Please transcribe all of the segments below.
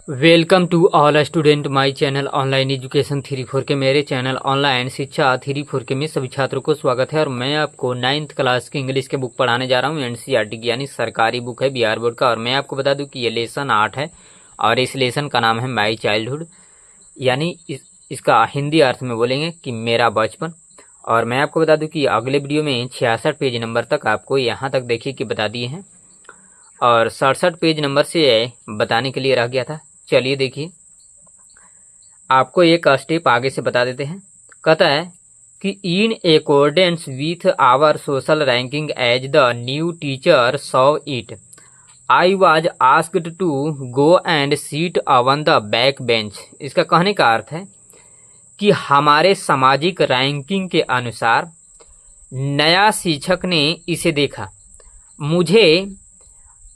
Welcome to all student my channel online education 3-4 के मेरे channel online शिक्षा 3-4 के में सभी छात्रों को स्वागत है। और मैं आपको 9th क्लास की इंग्लिश के बुक पढ़ाने जा रहा हूं। एनसीईआरटी की यानी सरकारी बुक है बिहार बोर्ड का। और मैं आपको बता दूं कि ये लेसन 8 है और इस लेसन का नाम है माई चाइल्डहुड, यानी इसका हिंदी अर्थ में बोलेंगे कि मेरा बचपन। और मैं आपको बता दूं कि अगले वीडियो में 66 पेज नंबर तक आपको यहाँ तक देखिए कि बता दिए हैं और 67 पेज नंबर से बताने के लिए रह गया था। चलिए देखिए, आपको एक स्टेप आगे से बता देते हैं। कहता है कि in accordance with our social ranking as the new teacher saw it, I was asked to go and sit on the back bench. इसका कहने का अर्थ है कि हमारे सामाजिक रैंकिंग के अनुसार नया शिक्षक ने इसे देखा, मुझे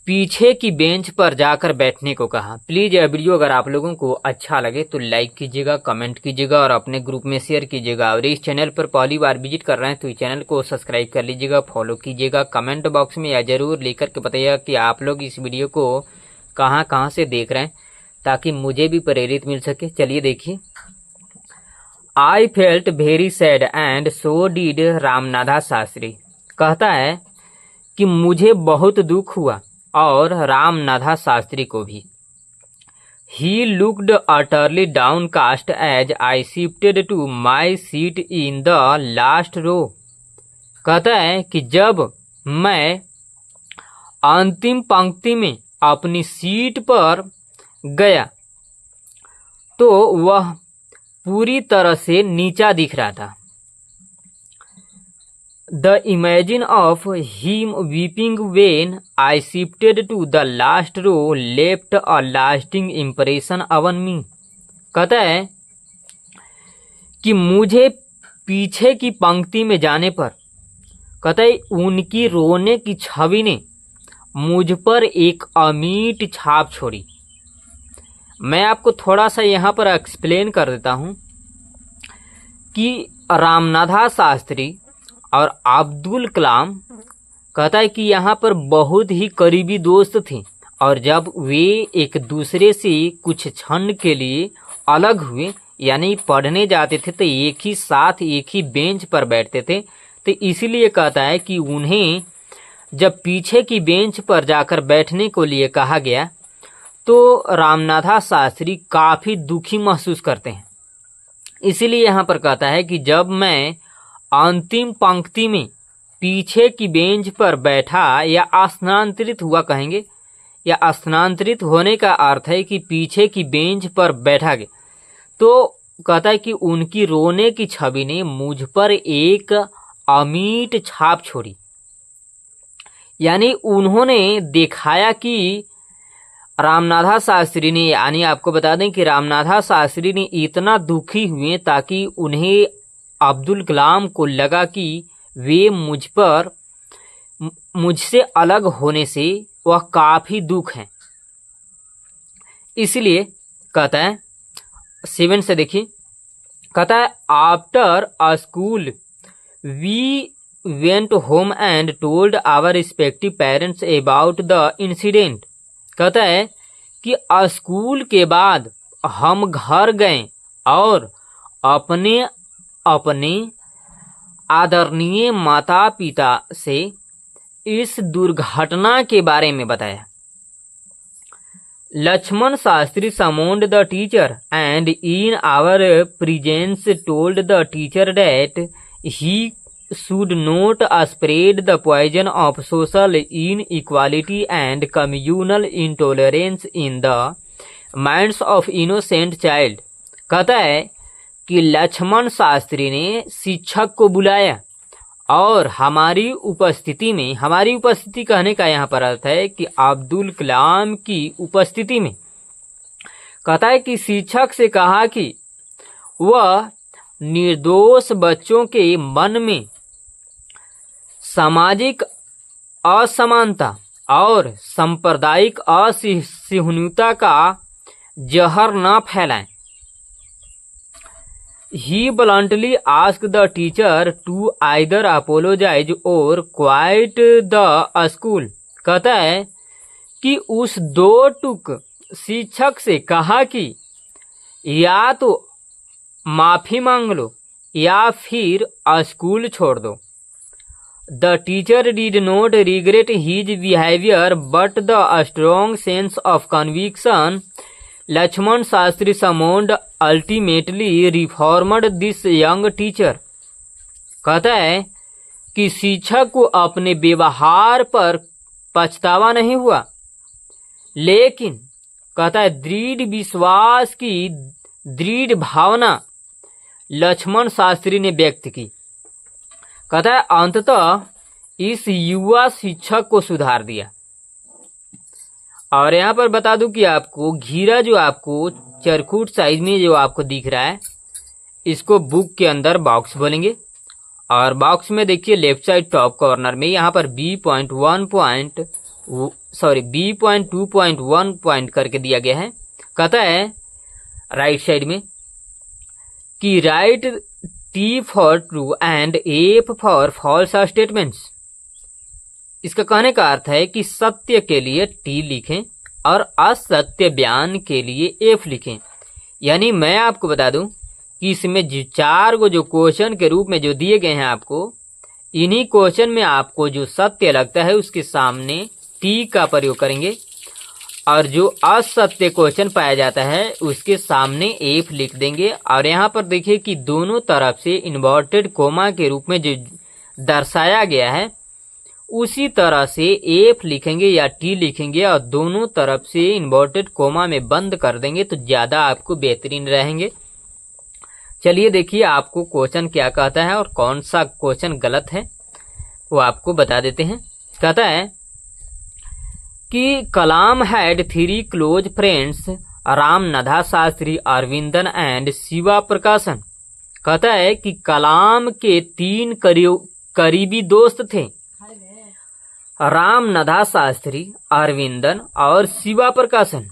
पीछे की बेंच पर जाकर बैठने को कहा। प्लीज़ यह वीडियो अगर आप लोगों को अच्छा लगे तो लाइक कीजिएगा, कमेंट कीजिएगा और अपने ग्रुप में शेयर कीजिएगा। और इस चैनल पर पहली बार विजिट कर रहे हैं तो इस चैनल को सब्सक्राइब कर लीजिएगा, फॉलो कीजिएगा। कमेंट बॉक्स में यह जरूर लिख करके बताइएगा कि आप लोग इस वीडियो को कहाँ से देख रहे हैं ताकि मुझे भी प्रेरित मिल सके। चलिए देखिए, I felt very sad and so did Ramnath Shastri. कहता है कि मुझे बहुत दुख हुआ और रामनाथ शास्त्री को भी। He looked utterly downcast as I shifted to my seat in the last row. कहता है कि जब मैं अंतिम पंक्ति में अपनी सीट पर गया तो वह पूरी तरह से नीचा दिख रहा था। The image of him weeping when I shifted to the last row left a lasting impression on me। कहता है कि मुझे पीछे की पंक्ति में जाने पर, कहता है उनकी रोने की छवि ने मुझ पर एक अमिट छाप छोड़ी। मैं आपको थोड़ा सा यहाँ पर एक्सप्लेन कर देता हूँ कि रामनाथ शास्त्री और अब्दुल कलाम, कहता है कि यहाँ पर बहुत ही करीबी दोस्त थे और जब वे एक दूसरे से कुछ क्षण के लिए अलग हुए यानी पढ़ने जाते थे तो एक ही साथ एक ही बेंच पर बैठते थे। तो इसीलिए कहता है कि उन्हें जब पीछे की बेंच पर जाकर बैठने को लिए कहा गया तो रामनाथ शास्त्री काफ़ी दुखी महसूस करते हैं। इसीलिए यहाँ पर कहता है कि जब मैं अंतिम पंक्ति में पीछे की बेंच पर बैठा या स्थानांतरित हुआ, कहेंगे या स्थानांतरित होने का अर्थ है कि पीछे की बेंच पर बैठा गया, तो कहता है कि उनकी रोने की छवि ने मुझ पर एक अमिट छाप छोड़ी। यानी उन्होंने दिखाया कि रामनाथ शास्त्री ने, यानी आपको बता दें कि रामनाथ शास्त्री ने इतना दुखी हुए ताकि उन्हें अब्दुल कलाम को लगा कि वे मुझसे अलग होने से वह काफ़ी दुख हैं। इसलिए कहता है 7 से देखिए, कहता है after a school we went home and told our respective parents about the incident. कहता है कि स्कूल के बाद हम घर गए और अपने आदरणीय माता पिता से इस दुर्घटना के बारे में बताया। Lakshman Shastri summoned the teacher and in our presence told the teacher that he should not spread the poison of social inequality and communal intolerance in the minds of innocent child. कहता है कि लक्ष्मण शास्त्री ने शिक्षक को बुलाया और हमारी उपस्थिति कहने का यहाँ पर अर्थ है कि अब्दुल कलाम की उपस्थिति में, कहता है कि शिक्षक से कहा कि वह निर्दोष बच्चों के मन में सामाजिक असमानता और सांप्रदायिक असहिष्णुता का जहर न फैलाएं। He bluntly asked the teacher to either apologize or quiet the school। कहता है कि उस 2 टूक शिक्षक से कहा कि या तो माफी मांग लो या फिर स्कूल छोड़ दो। The teacher did not regret his behaviour but the strong sense of conviction Lakshman Shastri summoned ultimately reformed this young teacher. कहता है कि शिक्षक को अपने व्यवहार पर पछतावा नहीं हुआ, लेकिन कहता है दृढ़ विश्वास की दृढ़ भावना लक्ष्मण शास्त्री ने व्यक्त की। कहता है अंततः इस युवा शिक्षक को सुधार दिया। और यहाँ पर बता दूं कि आपको घेरा जो आपको चरखूट साइज में जो आपको दिख रहा है, इसको बुक के अंदर बॉक्स बोलेंगे। और बॉक्स में देखिए लेफ्ट साइड टॉप कॉर्नर में यहाँ पर B.2.1 पॉइंट करके दिया गया है। कहता है राइट साइड में कि right T for true and F for false statements. इसका कहने का अर्थ है कि सत्य के लिए T लिखें और असत्य बयान के लिए F लिखें। यानी मैं आपको बता दूं कि इसमें जो 4 को जो क्वेश्चन के रूप में जो दिए गए हैं आपको, इन्हीं क्वेश्चन में आपको जो सत्य लगता है उसके सामने T का प्रयोग करेंगे और जो असत्य क्वेश्चन पाया जाता है उसके सामने F लिख देंगे। और यहाँ पर देखिए कि दोनों तरफ से इन्वर्टेड कोमा के रूप में जो दर्शाया गया है उसी तरह से F लिखेंगे या T लिखेंगे और दोनों तरफ से इन्वर्टेड कोमा में बंद कर देंगे तो ज्यादा आपको बेहतरीन रहेंगे। चलिए देखिए आपको क्वेश्चन क्या कहता है और कौन सा क्वेश्चन गलत है वो आपको बता देते हैं। कहता है कि Kalam had 3 close friends, Ramanadha Sastri, Aravindan and Shiva Prakashan. कहता है कि कलाम के 3 करीबी दोस्त थे, राम नधा शास्त्री, अरविंदन और शिवा प्रकाशन।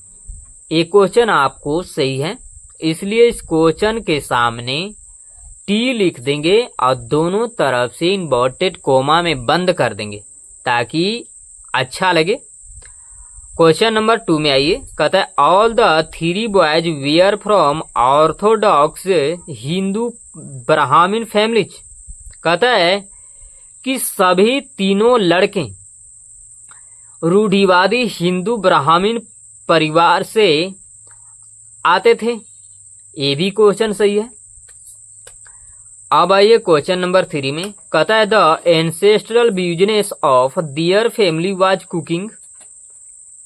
ये क्वेश्चन आपको सही है, इसलिए इस क्वेश्चन के सामने T लिख देंगे और दोनों तरफ से इन्वर्टेड कोमा में बंद कर देंगे ताकि अच्छा लगे। क्वेश्चन नंबर 2 में आइए। कहता है all the 3 boys were from orthodox Hindu Brahmin families. कहता है कि सभी तीनों लड़के रूढ़िवादी हिंदू ब्राह्मण परिवार से आते थे। ये भी क्वेश्चन सही है। अब आइए क्वेश्चन नंबर 3 में। कहता है the ancestral business of their family was cooking.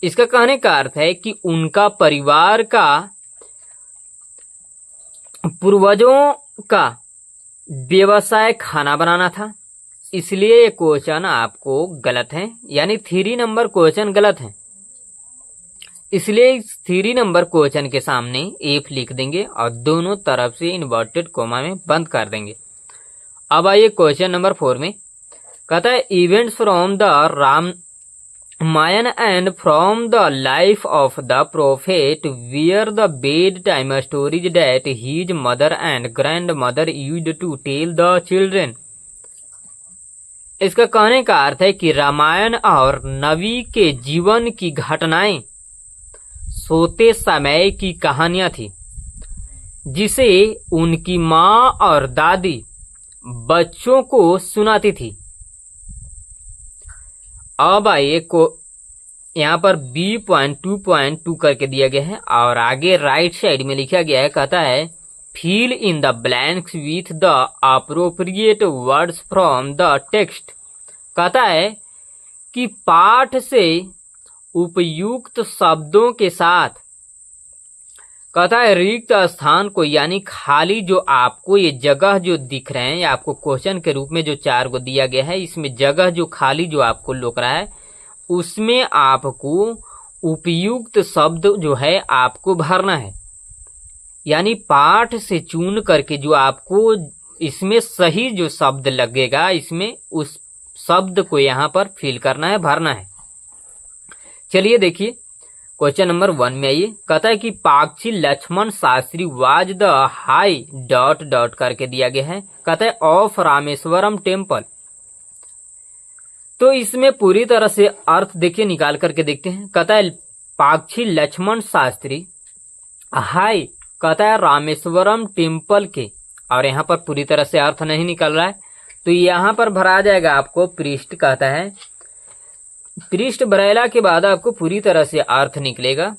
इसका कहने का अर्थ है कि उनका परिवार का पूर्वजों का व्यवसाय खाना बनाना था, इसलिए ये क्वेश्चन आपको गलत है, यानी 3 नंबर क्वेश्चन गलत है। इसलिए इस 3 नंबर क्वेश्चन के सामने F लिख देंगे और दोनों तरफ से इन्वर्टेड कोमा में बंद कर देंगे। अब आइए क्वेश्चन नंबर 4 में। कहता है events from the Ramayana and from the life of the prophet were the bedtime stories that his mother and grandmother used to tell the children. इसका कहने का अर्थ है कि रामायण और नबी के जीवन की घटनाएं सोते समय की कहानियां थी जिसे उनकी माँ और दादी बच्चों को सुनाती थी। अब आइए को यहाँ पर B.2.2 करके दिया गया है और आगे राइट साइड में लिखा गया है। कहता है fill in the blanks with the appropriate words from the text. कहता है कि पाठ से उपयुक्त शब्दों के साथ कहता है रिक्त स्थान को, यानी खाली जो आपको ये जगह जो दिख रहे हैं, या आपको क्वेश्चन के रूप में जो 4 को दिया गया है, इसमें जगह जो खाली जो आपको लौक रहा है उसमें आपको उपयुक्त शब्द जो है आपको भरना है। यानी पाठ से चुन करके जो आपको इसमें सही जो शब्द लगेगा इसमें उस शब्द को यहाँ पर फिल करना है, भरना है। चलिए देखिए क्वेश्चन नंबर 1 में आइए। कहता है कि Pakshi Lakshman Shastri was the high dot dot करके दिया गया है। कहता है ऑफ रामेश्वरम टेम्पल। तो इसमें पूरी तरह से अर्थ देखिए निकाल करके देखते हैं। कहता है पाक्षी लक्ष्मण शास्त्री हाय कहता है रामेश्वरम टेम्पल के, और यहाँ पर पूरी तरह से अर्थ नहीं निकल रहा है तो यहाँ पर भरा जाएगा आपको पृष्ठ। कहता है पृष्ठ भरेला के बाद आपको पूरी तरह से अर्थ निकलेगा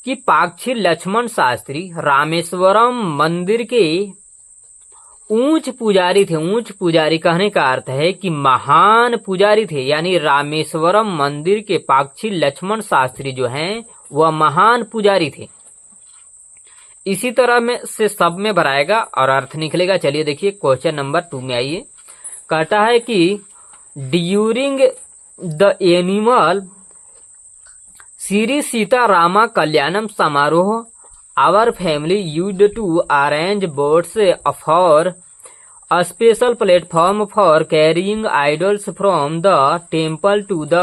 कि पाक्षी लक्ष्मण शास्त्री रामेश्वरम मंदिर के ऊंच पुजारी थे। ऊंच पुजारी कहने का अर्थ है कि महान पुजारी थे, यानी रामेश्वरम मंदिर के पाक्षी लक्ष्मण शास्त्री जो हैं वह महान पुजारी थे। इसी तरह में से सब में भराएगा और अर्थ निकलेगा। चलिए देखिए क्वेश्चन नंबर 2 में आइए। कहता है कि during the annual Shri Sita Rama Kalyanam समारोह our family used to arrange boats for a special platform for carrying idols from the temple to the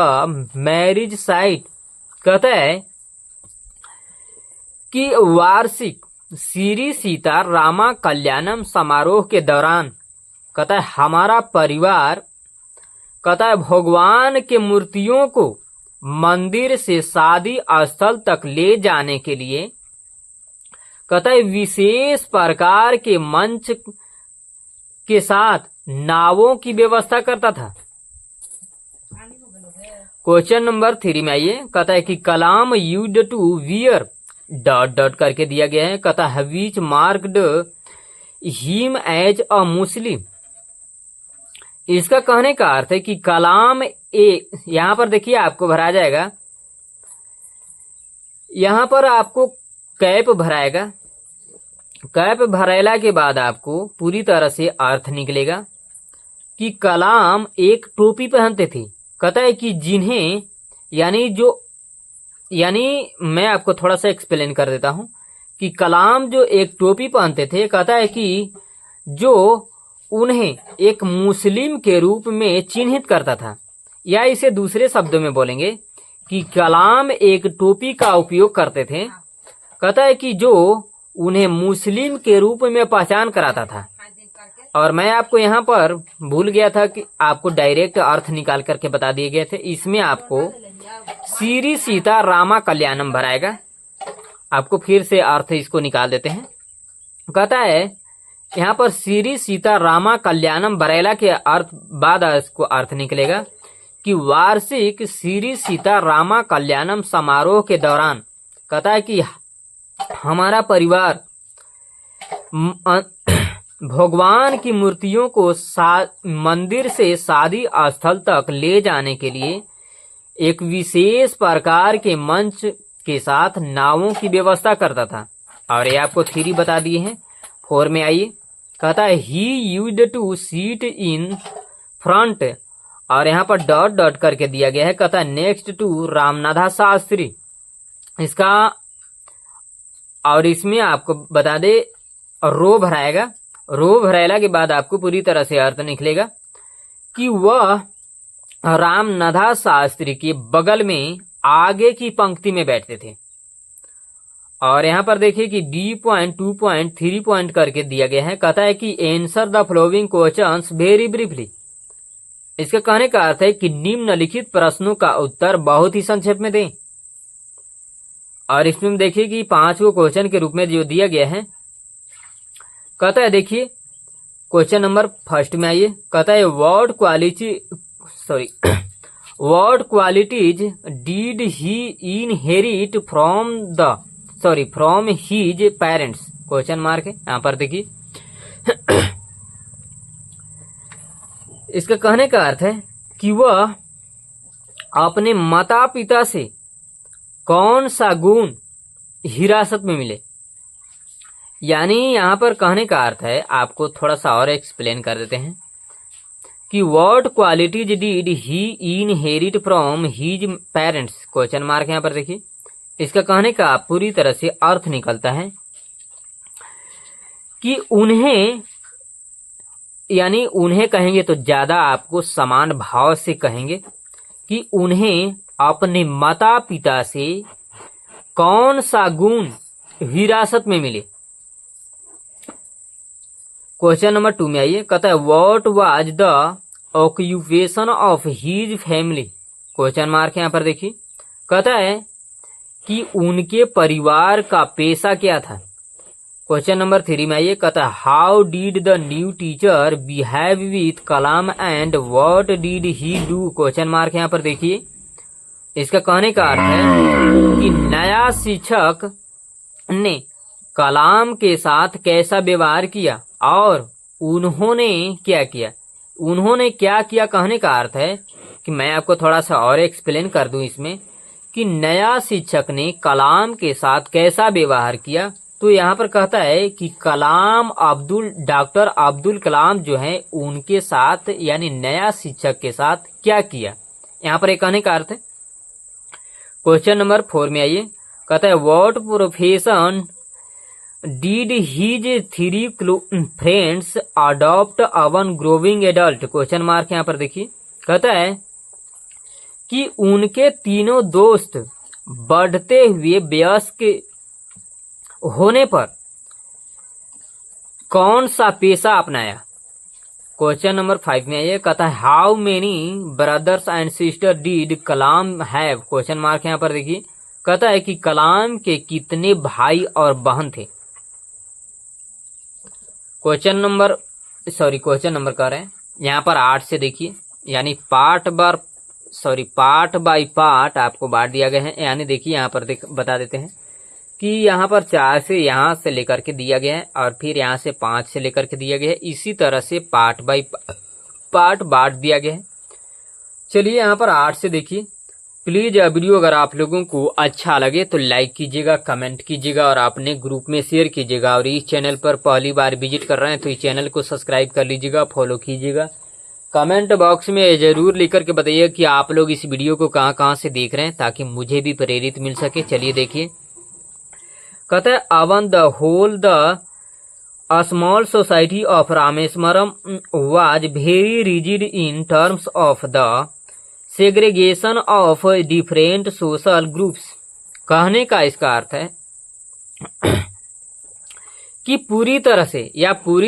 marriage site. कहता है कि वार्षिक श्री सीता रामा कल्याणम समारोह के दौरान कहता है हमारा परिवार कहता है भगवान के मूर्तियों को मंदिर से शादी स्थल तक ले जाने के लिए कहता है विशेष प्रकार के मंच के साथ नावों की व्यवस्था करता था। क्वेश्चन नंबर 3 में आइए। कहता है कि Kalam used to wear dot dot करके दिया गया है। कहता है which marked him as a Muslim. इसका कहने का अर्थ है कि कलाम यहां पर देखिए आपको भरा जाएगा, यहां पर आपको कैप भराएगा। कैप भरेला के बाद आपको पूरी तरह से अर्थ निकलेगा कि कलाम एक टोपी पहनते थे। कहता है कि जिन्हें यानी मैं आपको थोड़ा सा एक्सप्लेन कर देता हूं कि कलाम जो एक टोपी पहनते थे, कहता है कि जो उन्हें एक मुस्लिम के रूप में चिन्हित करता था, या इसे दूसरे शब्दों में बोलेंगे कि कलाम एक टोपी का उपयोग करते थे। कहता है कि जो उन्हें मुस्लिम के रूप में पहचान कराता था। और मैं आपको यहाँ पर भूल गया था कि आपको डायरेक्ट अर्थ निकाल करके बता दिए गए थे। इसमें आपको श्री सीता रामा कल्याणम भराएगा। आपको फिर से अर्थ इसको निकाल देते हैं। कहता है यहाँ पर श्री सीता रामा कल्याणम भरेला के अर्थ बाद इसको अर्थ निकलेगा कि वार्षिक श्री सीता रामा कल्याणम समारोह के दौरान कहता है कि हमारा परिवार भगवान की मूर्तियों को मंदिर से शादी स्थल तक ले जाने के लिए एक विशेष प्रकार के मंच के साथ नावों की व्यवस्था करता था। और ये आपको 3 बता दिए हैं। 4 में आइए। कहता है he used to sit in front, और यहाँ पर डॉट डॉट करके दिया गया है। कहता है नेक्स्ट टू रामनाथा शास्त्री। इसका और इसमें आपको बता दे रो भराएगा। रो भराएला के बाद आपको पूरी तरह से अर्थ निकलेगा कि वह रामनाथा शास्त्री के बगल में आगे की पंक्ति में बैठते थे। और यहाँ पर देखिए कि D.2.3 करके दिया गया है। कहता है कि answer the following questions very briefly. इसका कहने का अर्थ है कि निम्नलिखित प्रश्नों का उत्तर बहुत ही संक्षेप में दें। और इसमें देखिए कि 5 को क्वेश्चन के रूप में जो दिया गया है। कहता है देखिए क्वेश्चन नंबर 1 में आइए। कहता है what qualities did he inherit from his parents. Question mark है यहाँ पर देखिए। इसका कहने का अर्थ है कि वह अपने माता पिता से कौन सा गुण हिरासत में मिले। यानी यहाँ पर कहने का अर्थ है, आपको थोड़ा सा और एक्सप्लेन कर देते हैं कि what qualities did he inherit from his parents. Question mark यहाँ पर देखिए। इसका कहने का पूरी तरह से अर्थ निकलता है कि उन्हें कहेंगे तो ज्यादा आपको समान भाव से कहेंगे कि उन्हें अपने माता पिता से कौन सा गुण विरासत में मिले। क्वेश्चन नंबर 2 में आइए। कहता है what was the occupation of his family. Question mark यहाँ पर देखिए। कहता है कि उनके परिवार का पेशा क्या था। क्वेश्चन नंबर 3 में ये कहता है how did the new teacher behave with Kalam and what did he do. Question mark यहाँ पर देखिए। इसका कहने का अर्थ है कि नया शिक्षक ने कलाम के साथ कैसा व्यवहार किया और उन्होंने क्या किया। उन्होंने क्या किया कहने का अर्थ है कि मैं आपको थोड़ा सा और एक्सप्लेन कर दूं इसमें कि नया शिक्षक ने कलाम के साथ कैसा व्यवहार किया। तो यहाँ पर कहता है कि डॉक्टर अब्दुल कलाम जो है उनके साथ यानी नया शिक्षक के साथ क्या किया। यहाँ पर एक कहने का अर्थ है। क्वेश्चन नंबर 4 में आइए। कहता है what profession did his 3 friends adopt on growing adult. Question mark यहाँ पर देखिए। कहता है कि उनके तीनों दोस्त बढ़ते हुए वयस्क होने पर कौन सा पेशा अपनाया। क्वेश्चन नंबर 5 में ये कहता है how many brothers and sister did Kalam have. Question mark यहाँ पर देखिए। कहता है कि कलाम के कितने भाई और बहन थे। क्वेश्चन नंबर कर रहे हैं यहाँ पर 8 से देखिए, यानी पार्ट बाय पार्ट आपको बांट दिया गया है। यानी देखिए यहाँ पर बता देते हैं कि यहाँ पर 4 से यहाँ से लेकर के दिया गया है और फिर यहाँ से 5 से लेकर के दिया गया है। इसी तरह से पार्ट बाय पार्ट बांट दिया गया है। चलिए यहाँ पर 8 से देखिए। प्लीज यह वीडियो अगर आप लोगों को अच्छा लगे तो लाइक कीजिएगा, कमेंट कीजिएगा और अपने ग्रुप में शेयर कीजिएगा। और इस चैनल पर पहली बार विजिट कर रहे हैं तो इस चैनल को सब्सक्राइब कर लीजिएगा, फॉलो कीजिएगा। कमेंट बॉक्स में जरूर लिखकर के बताइए कि आप लोग इस वीडियो को कहाँ से देख रहे हैं ताकि मुझे भी प्रेरित मिल सके। चलिए देखिए। कहता है on the whole the small society of Rameswaram was very rigid in terms of the segregation of different social groups. कहने का इसका अर्थ है कि पूरी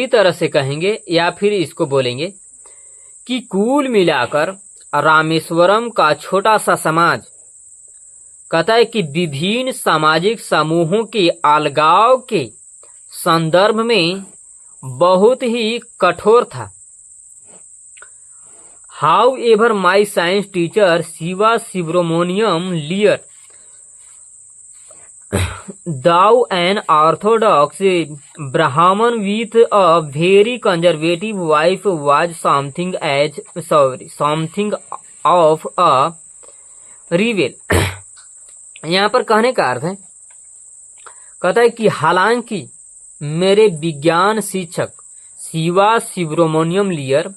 तरह से कहेंगे या फिर इसको बोलेंगे कि कुल मिलाकर रामेश्वरम का छोटा सा समाज कहता है कि विभिन्न सामाजिक समूहों के अलगाव के संदर्भ में बहुत ही कठोर था। However, my science teacher Shiva Subramoniam Lear, thou an orthodox Brahman with a very conservative wife, was something of a rebel। यहाँ पर कहने का अर्थ है, कहता है कि हालांकि मेरे विज्ञान शिक्षक शिवा सुब्रमण्यम लियर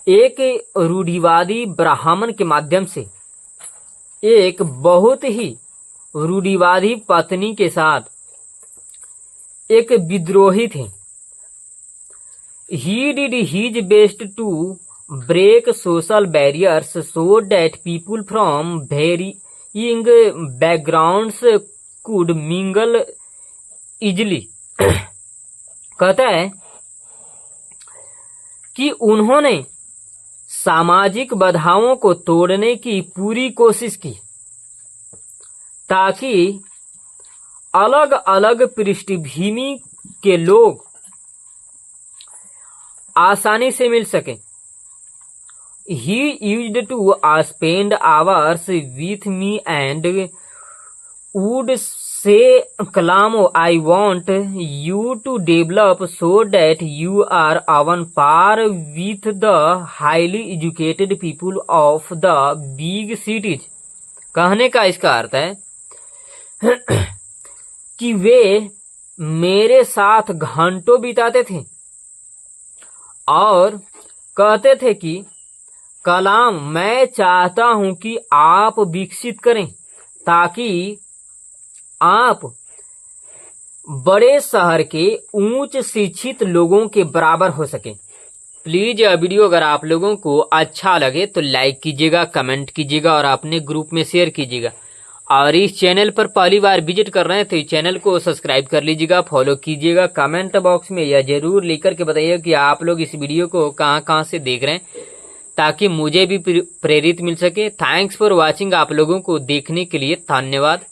एक रूढ़िवादी ब्राह्मण के माध्यम से एक बहुत ही रूढ़िवादी पत्नी के साथ एक विद्रोही थे। He did his best to break social barriers so that people from varying backgrounds could mingle easily। कहता है कि उन्होंने सामाजिक बाधाओं को तोड़ने की पूरी कोशिश की ताकि अलग अलग पृष्ठभूमि के लोग आसानी से मिल सके। He used to spend hours with me and would say, Kalamo, I want you to develop so that you are on par with the highly educated people of the big cities। कहने का इसका अर्थ है कि वे मेरे साथ घंटों बिताते थे और कहते थे कि कलाम, मैं चाहता हूं कि आप विकसित करें ताकि आप बड़े शहर के उच्च शिक्षित लोगों के बराबर हो सके। प्लीज यह वीडियो अगर आप लोगों को अच्छा लगे तो लाइक कीजिएगा, कमेंट कीजिएगा और अपने ग्रुप में शेयर कीजिएगा। और इस चैनल पर पहली बार विजिट कर रहे हैं तो इस चैनल को सब्सक्राइब कर लीजिएगा, फॉलो कीजिएगा। कमेंट बॉक्स में यह जरूर लिख करके बताइए कि आप लोग इस वीडियो को कहां से देख रहे हैं ताकि मुझे भी प्रेरित मिल सके। Thanks for watching. आप लोगों को देखने के लिए धन्यवाद।